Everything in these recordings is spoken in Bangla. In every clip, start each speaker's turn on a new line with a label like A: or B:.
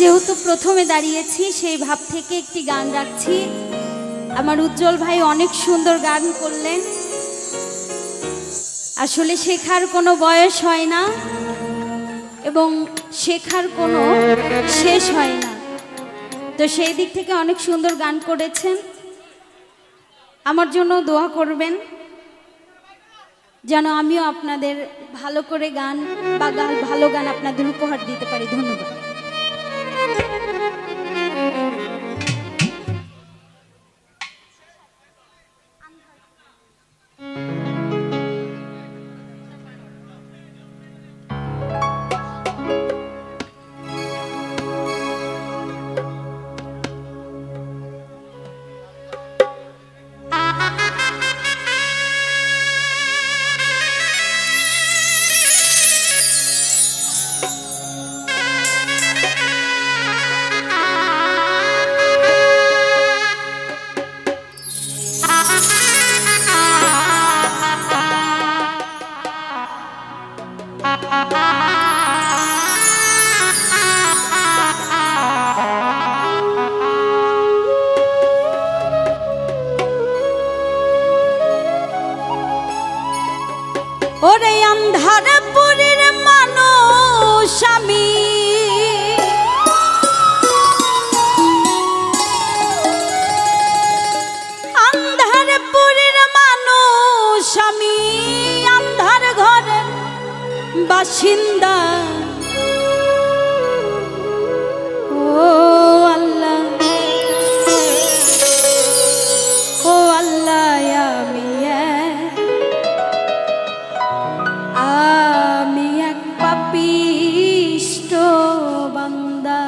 A: যেহেতু প্রথমে দাঁড়িয়েছি সেই ভাব থেকে একটি গান রাখছি। আমার উজ্জ্বল ভাই অনেক সুন্দর গান করলেন। আসলে শেখার কোনো বয়স হয় না এবং শেখার কোনো শেষ হয় না, তো সেই দিক থেকে অনেক সুন্দর গান করেছেন। আমার জন্য দোয়া করবেন যেন আমিও আপনাদের ভালো করে গান বা ভালো গান আপনাদের উপহার দিতে পারি। ধন্যবাদ। ওরে আন্ধার পুরীর মানুষ আমি, আন্ধার পুরীর মানুষ আমি, আন্ধার ঘরের বাসিন্দা। ও আল্লাহ, ও আল্লাহ, আমি এক পাপিষ্ট বান্দা।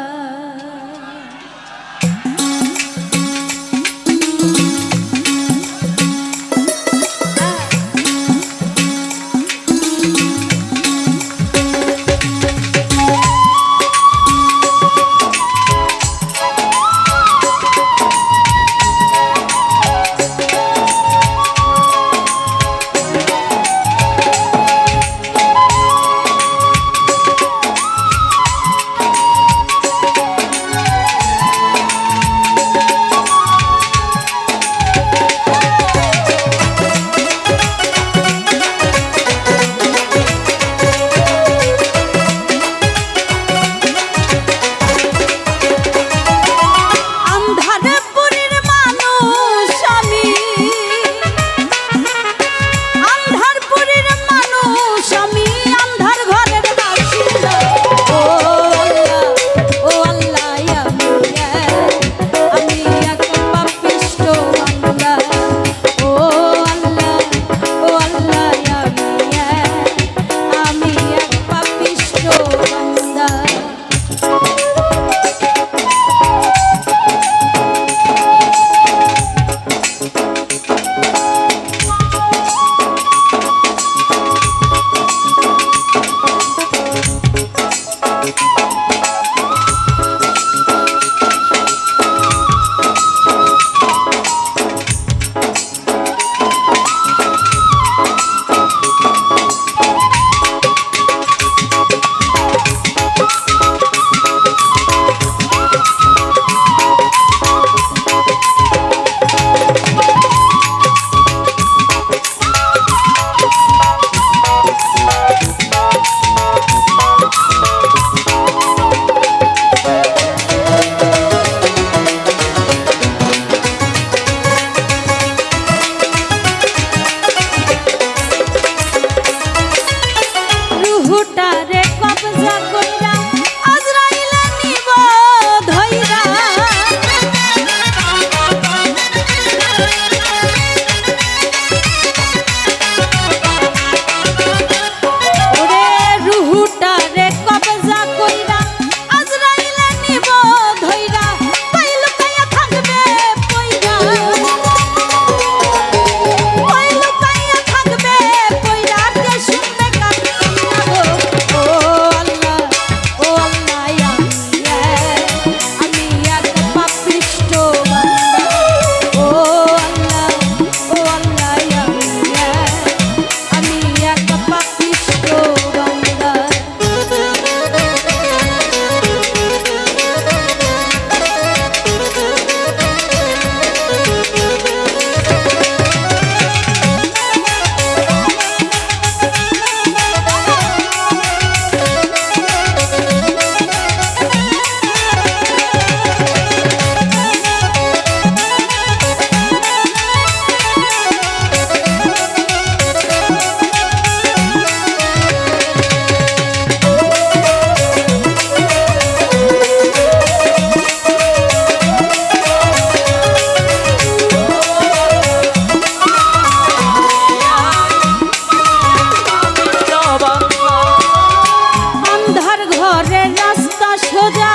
A: ঘরের রাস্তা সোজা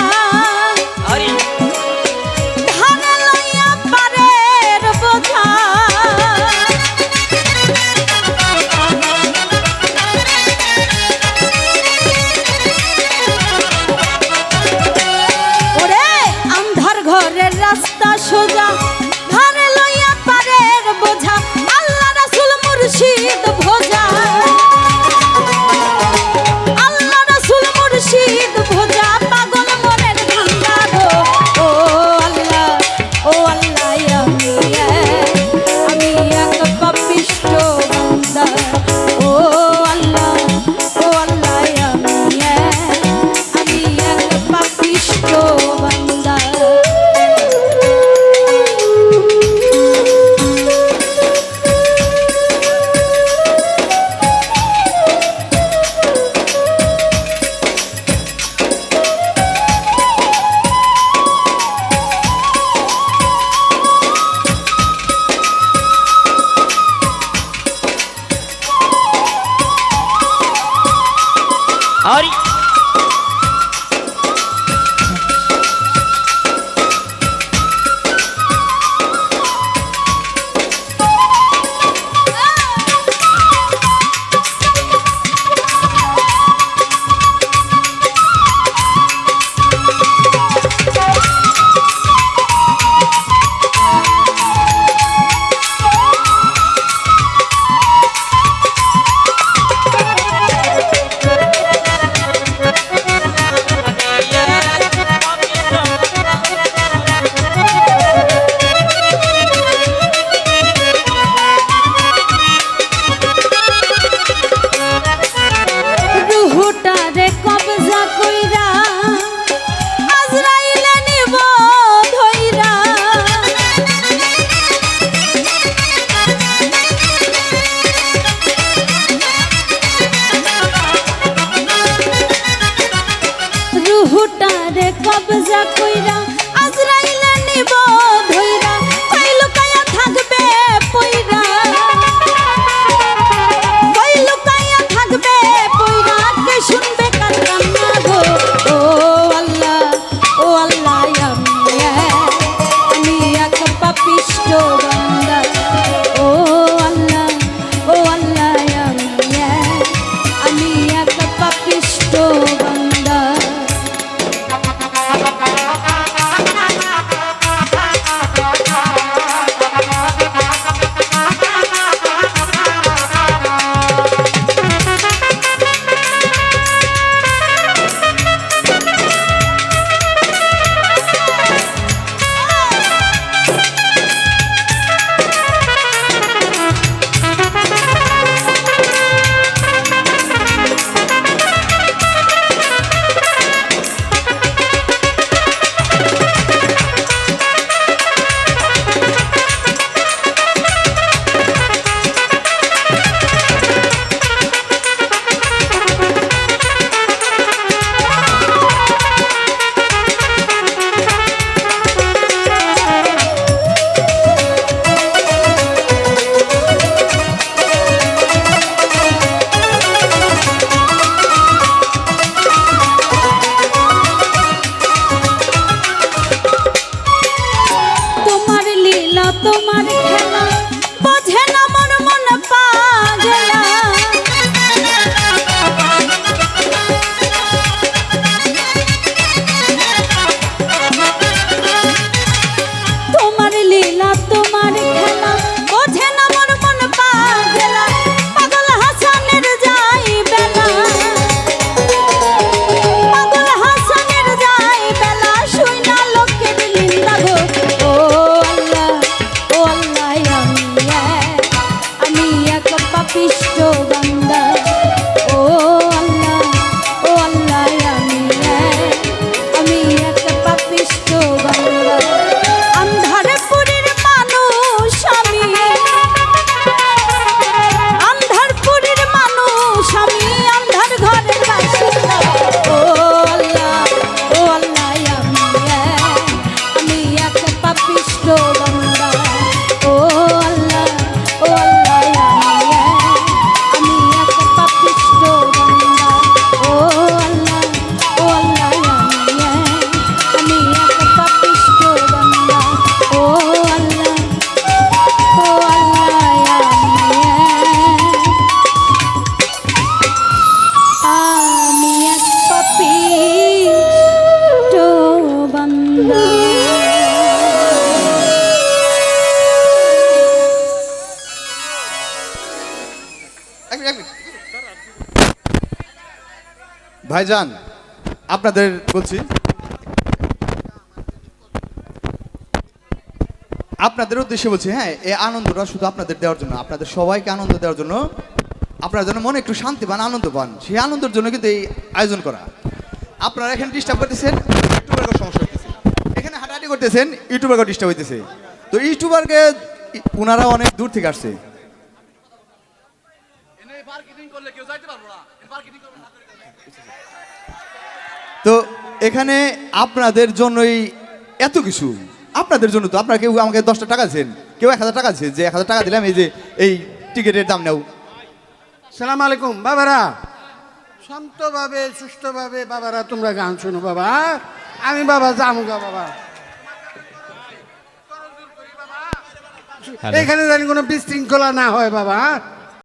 A: ধানে লইয়া পারের বোঝা ওরে আন্ধার ঘরের রাস্তা সোজা ধানে লইয়া পারের বোঝা আল্লাহ রাসূল মুর্শিদ ভোজা মুর্শিদ ভোজা পাগল মনের ভান্ডারো ও আল্লাহ আমি এক পাপিষ্ঠ বান্দা ও আল্লাহ আমি এক পাপিষ্ঠ বান্দা
B: Ari.
A: রুহুটারে কবজা কইরা আজরাইলে নিব ধইরা রুহুটারে কবজা কইরা আজরাইলে নিব ধইরা কই লুকায়া থাকবে পইরা কই লুকায়া থাকবে পইরা কে শুনবে কার কান্না গো ও আল্লাহ আমি এক পাপিষ্ঠ বান্দা ও আল্লাহ আমি এক পাপিষ্ঠ বান্দা
C: ভাইজান আপনাদের বলছি, আপনাদের উদ্দেশ্যে বলছি, হ্যাঁ এই আনন্দটা শুধু আপনাদের দেওয়ার জন্য, আপনাদের সবাইকে আনন্দ দেওয়ার জন্য, আপনার জন্য মনে একটু শান্তি পান, আনন্দ পান, সেই আনন্দের জন্য কিন্তু এই আয়োজন করা। আপনারা এখানে ডিস্টার্ব করতেছেন, ইউটিউবের সমস্যা হইতেছে, এখানে হাঁটাহাঁটি করতেছেন, ইউটিউবের ডিস্টার্ব হইতেছে। তো ইউটিউবারকে ওনারা অনেক দূর থেকে আসছে। তো এখানে আপনাদের জন্যই এত কিছু, আপনাদের জন্য। তো আপনারা কেউ আমাকে 10টা টাকা দিচ্ছেন, কেউ 1000 টাকা দিচ্ছে, যে 1000 টাকা দিলাম এই যে এই টিকিটের দাম নেও।
D: সালাম আলাইকুম বাবারা, শান্তভাবে সুষ্ঠুভাবে বাবারা তোমরা গান শোনো বাবা। আমি বাবা জামুগা বাবা, এখানে জানি কোনো বিশৃঙ্খলা না হয় বাবা।